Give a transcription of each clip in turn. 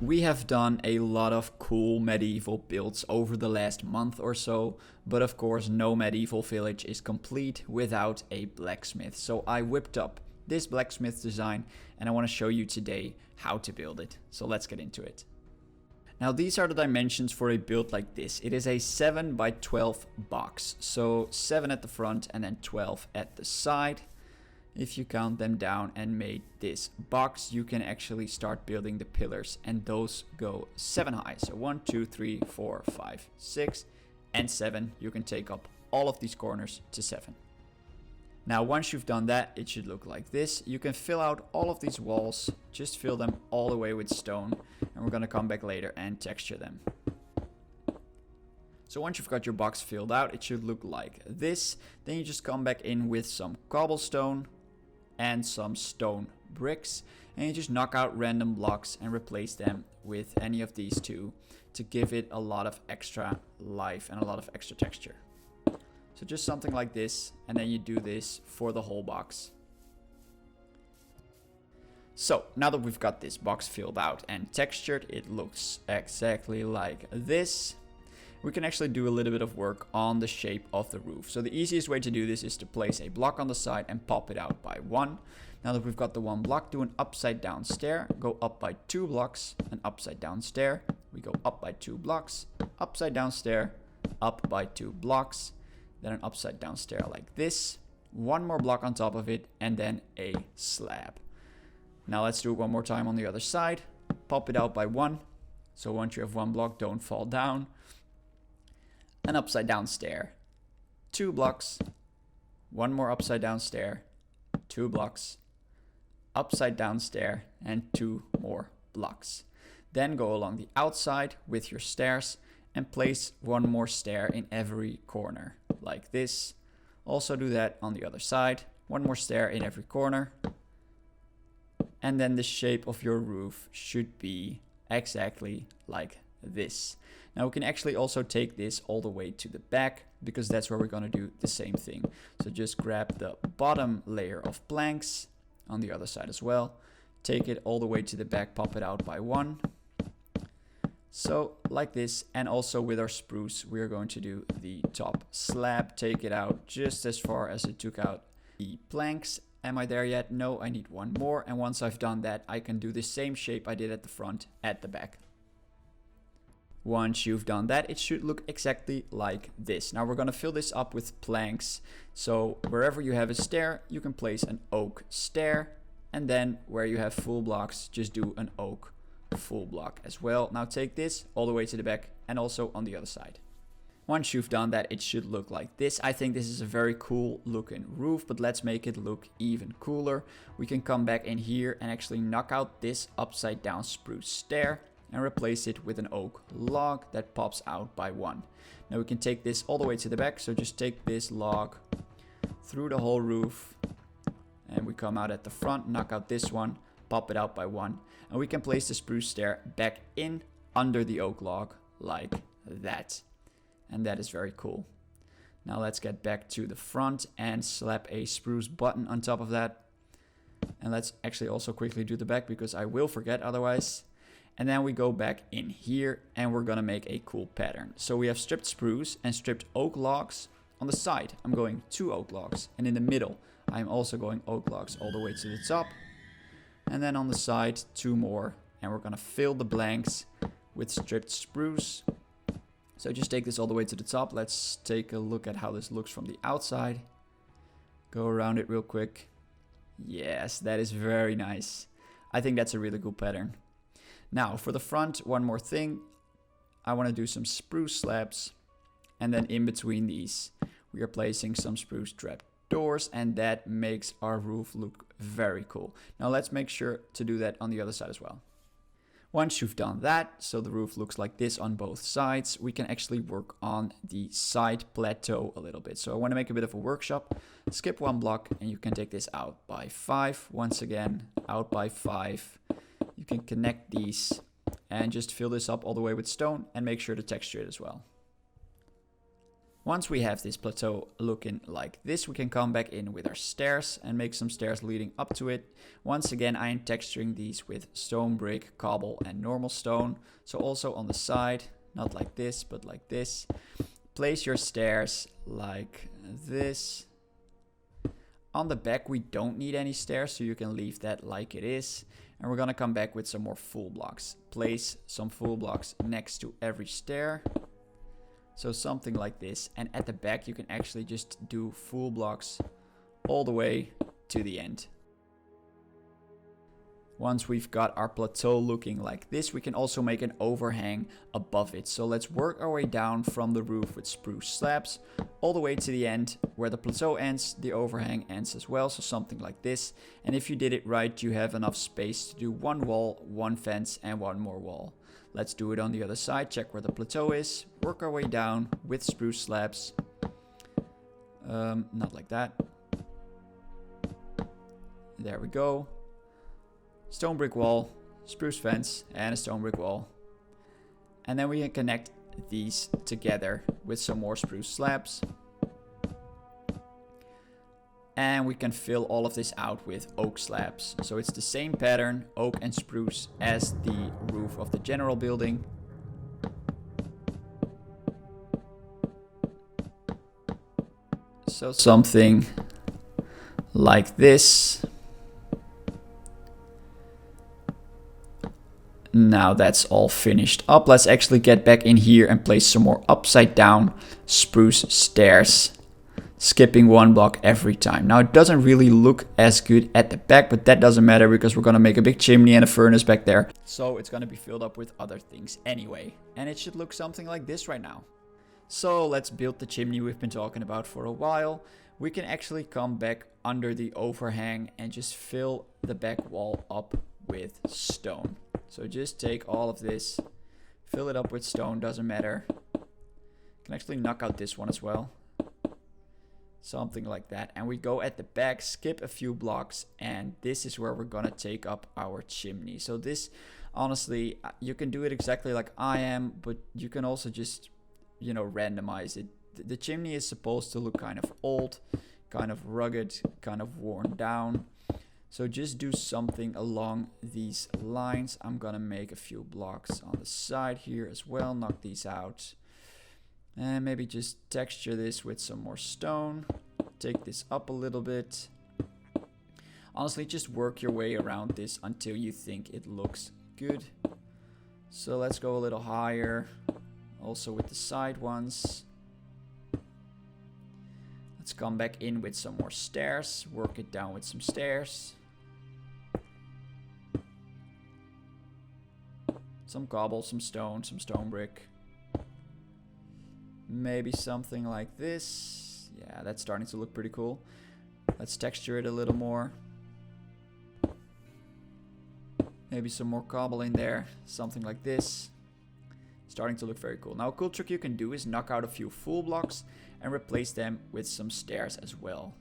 We have done a lot of cool medieval builds over the last month or so, but of course no medieval village is complete without a blacksmith. So I whipped up this blacksmith design and I want to show you today how to build it. So let's get into it. Now these are the dimensions for a build like this. It is a 7 by 12 box. So 7 at the front and then 12 at the side. If you count them down and made this box, you can actually start building the pillars, and those go 7 high. So 1, 2, 3, 4, 5, 6, and 7. You can take up all of these corners to 7. Now once you've done that, it should look like this. You can fill out all of these walls, just fill them all the way with stone, and we're gonna come back later and texture them. So once you've got your box filled out, it should look like this. Then you just come back in with some cobblestone and some stone bricks, and you just knock out random blocks and replace them with any of these two to give it a lot of extra life and a lot of extra texture. So just something like this, and then you do this for the whole box. So now that we've got this box filled out and textured, it looks exactly like this. We can actually do a little bit of work on the shape of the roof. So the easiest way to do this is to place a block on the side and pop it out by 1. Now that we've got the 1 block, do an upside down stair, go up by 2 blocks, an upside down stair. We go up by 2 blocks, upside down stair, up by 2 blocks, then an upside down stair like this, 1 more block on top of it, and then a slab. Now let's do it one more time on the other side. Pop it out by 1. So once you have 1 block, don't fall down. An upside down stair, 2 blocks, 1 more upside down stair, 2 blocks, upside down stair, and 2 more blocks. Then go along the outside with your stairs and place 1 more stair in every corner like this. Also do that on the other side, 1 more stair in every corner. And then the shape of your roof should be exactly like this. Now we can actually also take this all the way to the back, because that's where we're going to do the same thing. So just grab the bottom layer of planks on the other side as well, take it all the way to the back, pop it out by 1. So like this. And also with our spruce, we're going to do the top slab, take it out just as far as it took out the planks. Am I there yet? No, I need 1 more. And once I've done that, I can do the same shape I did at the front at the back. Once you've done that, it should look exactly like this. Now we're going to fill this up with planks. So wherever you have a stair, you can place an oak stair. And then where you have full blocks, just do an oak full block as well. Now take this all the way to the back and also on the other side. Once you've done that, it should look like this. I think this is a very cool looking roof, but let's make it look even cooler. We can come back in here and actually knock out this upside down spruce stair and replace it with an oak log that pops out by 1. Now we can take this all the way to the back, so just take this log through the whole roof, and we come out at the front, knock out this one, pop it out by 1, and we can place the spruce stair back in under the oak log like that. And that is very cool. Now let's get back to the front and slap a spruce button on top of that. And let's actually also quickly do the back, because I will forget otherwise. And then we go back in here and we're gonna make a cool pattern. So we have stripped spruce and stripped oak logs. On the side, I'm going 2 oak logs. And in the middle, I'm also going oak logs all the way to the top. And then on the side, 2 more. And we're gonna fill the blanks with stripped spruce. So just take this all the way to the top. Let's take a look at how this looks from the outside. Go around it real quick. Yes, that is very nice. I think that's a really cool pattern. Now for the front, one more thing. I want to do some spruce slabs, and then in between these we are placing some spruce trap doors, and that makes our roof look very cool. Now let's make sure to do that on the other side as well. Once you've done that, so the roof looks like this on both sides, we can actually work on the side plateau a little bit. So I want to make a bit of a workshop. Skip 1 block and you can take this out by 5. Once again, out by 5. You can connect these and just fill this up all the way with stone and make sure to texture it as well. Once we have this plateau looking like this, we can come back in with our stairs and make some stairs leading up to it. Once again, I am texturing these with stone brick, cobble, and normal stone. So also on the side, not like this, but like this. Place your stairs like this. On the back, we don't need any stairs, so you can leave that like it is. And we're gonna come back with some more full blocks. Place some full blocks next to every stair. So something like this. And at the back, you can actually just do full blocks all the way to the end. Once we've got our plateau looking like this, we can also make an overhang above it. So let's work our way down from the roof with spruce slabs all the way to the end. Where the plateau ends, the overhang ends as well. So something like this. And if you did it right, you have enough space to do one wall, one fence, and one more wall. Let's do it on the other side. Check where the plateau is. Work our way down with spruce slabs. Not like that. There we go. Stone brick wall, spruce fence, and a stone brick wall. And then we can connect these together with some more spruce slabs. And we can fill all of this out with oak slabs. So it's the same pattern, oak and spruce, as the roof of the general building. So something like this. Now that's all finished up. Let's actually get back in here and place some more upside down spruce stairs. Skipping one block every time. Now it doesn't really look as good at the back, but that doesn't matter because we're going to make a big chimney and a furnace back there. So it's going to be filled up with other things anyway. And it should look something like this right now. So let's build the chimney we've been talking about for a while. We can actually come back under the overhang and just fill the back wall up with stone. So just take all of this, fill it up with stone, doesn't matter. Can actually knock out this one as well. Something like that. And we go at the back, skip a few blocks, and this is where we're gonna take up our chimney. So this, honestly, you can do it exactly like I am, but you can also just, you know, randomize it. The chimney is supposed to look kind of old, kind of rugged, kind of worn down. So just do something along these lines. I'm gonna make a few blocks on the side here as well, knock these out. And maybe just texture this with some more stone. Take this up a little bit. Honestly, just work your way around this until you think it looks good. So let's go a little higher. Also with the side ones. Let's come back in with some more stairs. Work it down with some stairs. Some cobble, some stone brick. Maybe something like this. Yeah, that's starting to look pretty cool. Let's texture it a little more. Maybe some more cobble in there. Something like this. Starting to look very cool. Now a cool trick you can do is knock out a few full blocks and replace them with some stairs as well.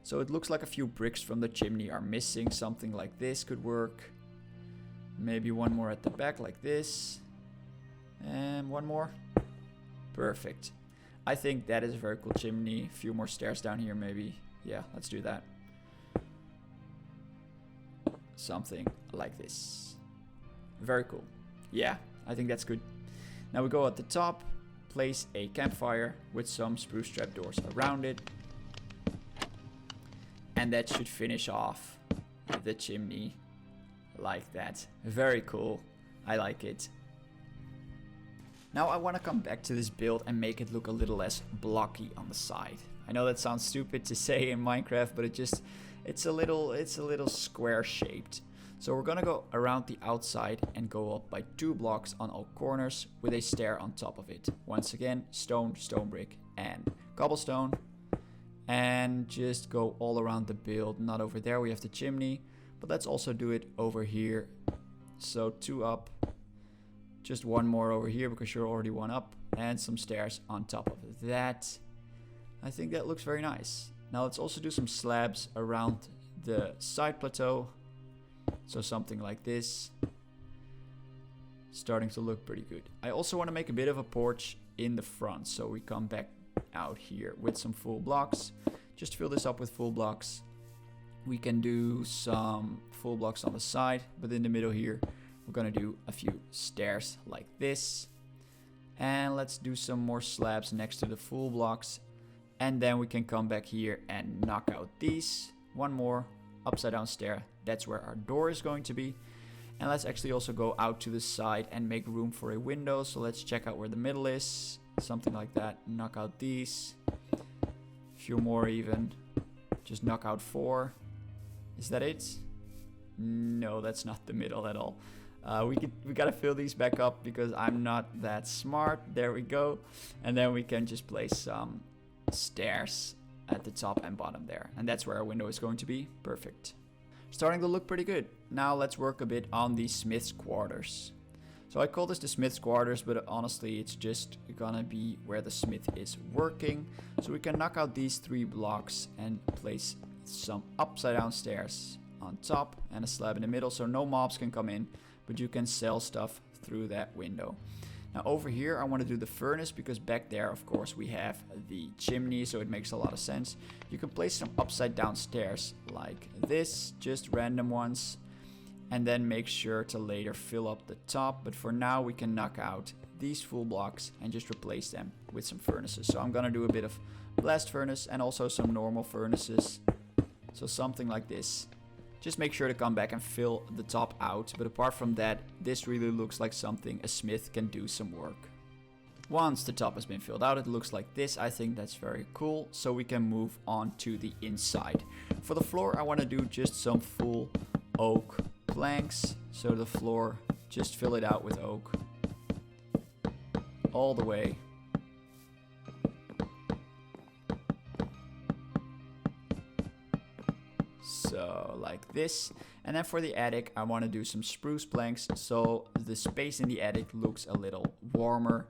So it looks like a few bricks from the chimney are missing. Something like this could work. Maybe one more at the back like this. And one more. Perfect. I think that is a very cool chimney. A few more stairs down here maybe. Yeah, let's do that. Something like this. Very cool. Yeah, I think that's good. Now we go at the top. Place a campfire with some spruce trapdoors around it. And that should finish off the chimney like that. Very cool. I like it. Now I want to come back to this build and make it look a little less blocky on the side. I know that sounds stupid to say in Minecraft, but it's a little square shaped. So we're gonna go around the outside and go up by 2 blocks on all corners with a stair on top of it. Once again, stone brick, and cobblestone. And just go all around the build. Not over there, we have the chimney, but let's also do it over here. So 2 up. Just 1 more over here because you're already 1 up. And some stairs on top of that. I think that looks very nice. Now let's also do some slabs around the side plateau. So something like this. Starting to look pretty good. I also want to make a bit of a porch in the front. So we come back out here with some full blocks. Just fill this up with full blocks. We can do some full blocks on the side, but in the middle here, we're gonna do a few stairs like this. And let's do some more slabs next to the full blocks. And then we can come back here and knock out these. One more upside down stair. That's where our door is going to be. And let's actually also go out to the side and make room for a window. So let's check out where the middle is. Something like that. Knock out these. A few more even. Just knock out 4. Is that it? No, that's not the middle at all. We gotta fill these back up because I'm not that smart. There we go. And then we can just place some stairs at the top and bottom there. And that's where our window is going to be. Perfect. Starting to look pretty good. Now let's work a bit on the smith's quarters. So I call this the smith's quarters, but honestly it's just gonna be where the smith is working. So we can knock out these 3 blocks and place some upside down stairs on top and a slab in the middle, so no mobs can come in, but you can sell stuff through that window. Now over here I want to do the furnace because back there of course we have the chimney, so it makes a lot of sense. You can place some upside down stairs like this, just random ones, and then make sure to later fill up the top. But for now we can knock out these full blocks and just replace them with some furnaces. So I'm gonna do a bit of blast furnace and also some normal furnaces. So something like this. Just make sure to come back and fill the top out. But apart from that, this really looks like something a smith can do some work. Once the top has been filled out, it looks like this. I think that's very cool. So we can move on to the inside. For the floor, I want to do just some full oak planks. So the floor, just fill it out with oak. All the way. So like this. And then for the attic I want to do some spruce planks so the space in the attic looks a little warmer.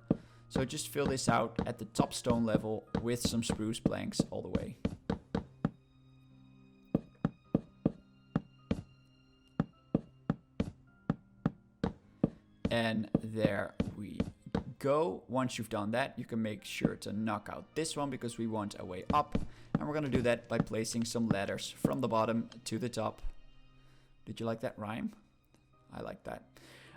So just fill this out at the top stone level with some spruce planks all the way. And there we go. Once you've done that, you can make sure to knock out this one because we want a way up. And we're going to do that by placing some ladders from the bottom to the top. Did you like that rhyme? I like that.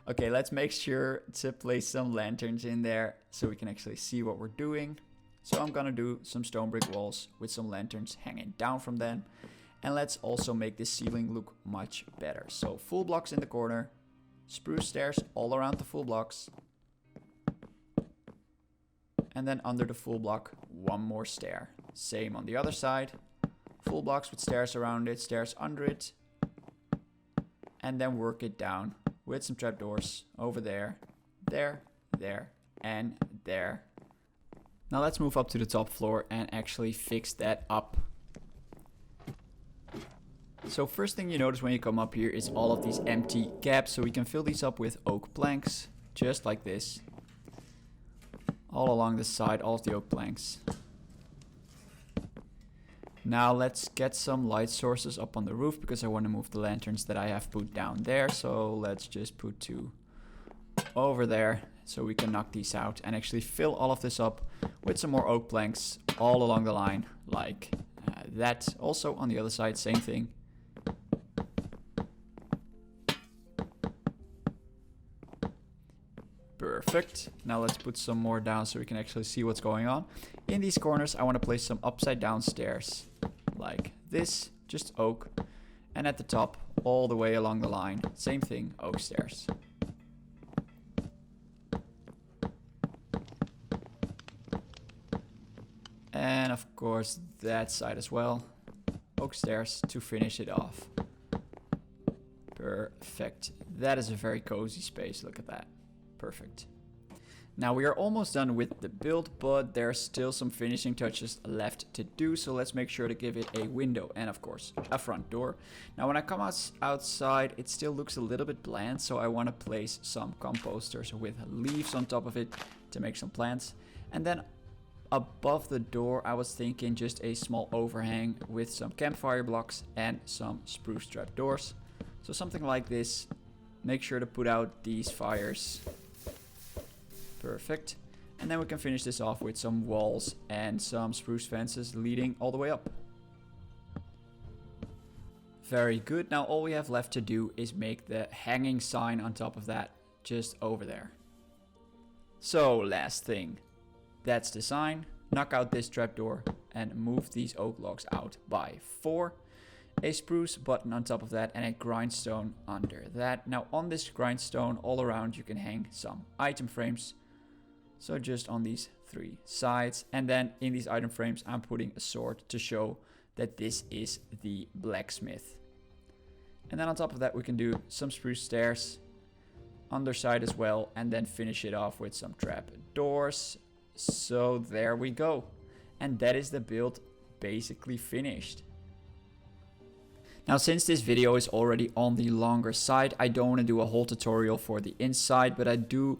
Okay, let's make sure to place some lanterns in there so we can actually see what we're doing. So I'm going to do some stone brick walls with some lanterns hanging down from them. And let's also make this ceiling look much better. So full blocks in the corner, spruce stairs all around the full blocks. And then under the full block, one more stair. Same on the other side. Full blocks with stairs around it, stairs under it. And then work it down with some trapdoors over there, there, there, and there. Now let's move up to the top floor and actually fix that up. So first thing you notice when you come up here is all of these empty gaps. So we can fill these up with oak planks, just like this. All along the side, all of the oak planks. Now let's get some light sources up on the roof because I want to move the lanterns that I have put down there. So let's just put 2 over there so we can knock these out and actually fill all of this up with some more oak planks all along the line like that. Also on the other side, same thing. Perfect. Now let's put some more down so we can actually see what's going on. In these corners, I want to place some upside down stairs like this, just oak. And at the top, all the way along the line, same thing, oak stairs. And of course, that side as well, oak stairs to finish it off. Perfect. That is a very cozy space. Look at that. Perfect. Now we are almost done with the build, but there are still some finishing touches left to do. So let's make sure to give it a window and of course a front door. Now when I come outside, it still looks a little bit bland. So I want to place some composters with leaves on top of it to make some plants. And then above the door, I was thinking just a small overhang with some campfire blocks and some spruce trap doors. So something like this. Make sure to put out these fires. Perfect. And then we can finish this off with some walls and some spruce fences leading all the way up. Very good. Now all we have left to do is make the hanging sign on top of that just over there. So last thing, that's the sign. Knock out this trapdoor and move these oak logs out by 4. A spruce button on top of that and a grindstone under that. Now on this grindstone all around you can hang some item frames. So just on these 3 sides. And then in these item frames I'm putting a sword to show that this is the blacksmith. And then on top of that we can do some spruce stairs. Underside as well. And then finish it off with some trap doors. So there we go. And that is the build basically finished. Now since this video is already on the longer side, I don't want to do a whole tutorial for the inside, but I do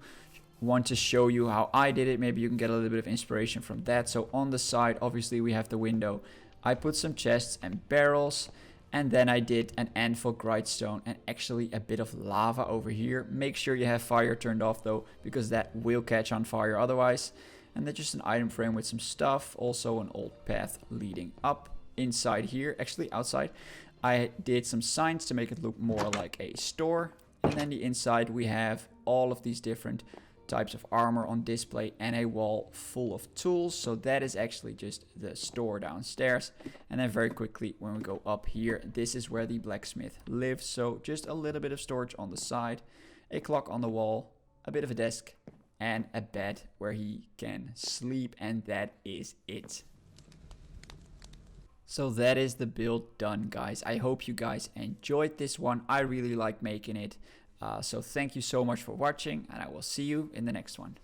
want to show you how I did it. Maybe you can get a little bit of inspiration from that. So on the side, obviously we have the window. I put some chests and barrels, and then I did an anvil grindstone and actually a bit of lava over here. Make sure you have fire turned off though, because that will catch on fire otherwise. And then just an item frame with some stuff, also an old path leading up. Inside here, actually outside, I did some signs to make it look more like a store. And then the inside we have all of these different types of armor on display and a wall full of tools. So that is actually just the store downstairs. And then very quickly when we go up here, this is where the blacksmith lives. So just a little bit of storage on the side, a clock on the wall, a bit of a desk and a bed where he can sleep, and that is it. So that is the build done, guys. I hope you guys enjoyed this one. I really like making it. So thank you so much for watching, and I will see you in the next one.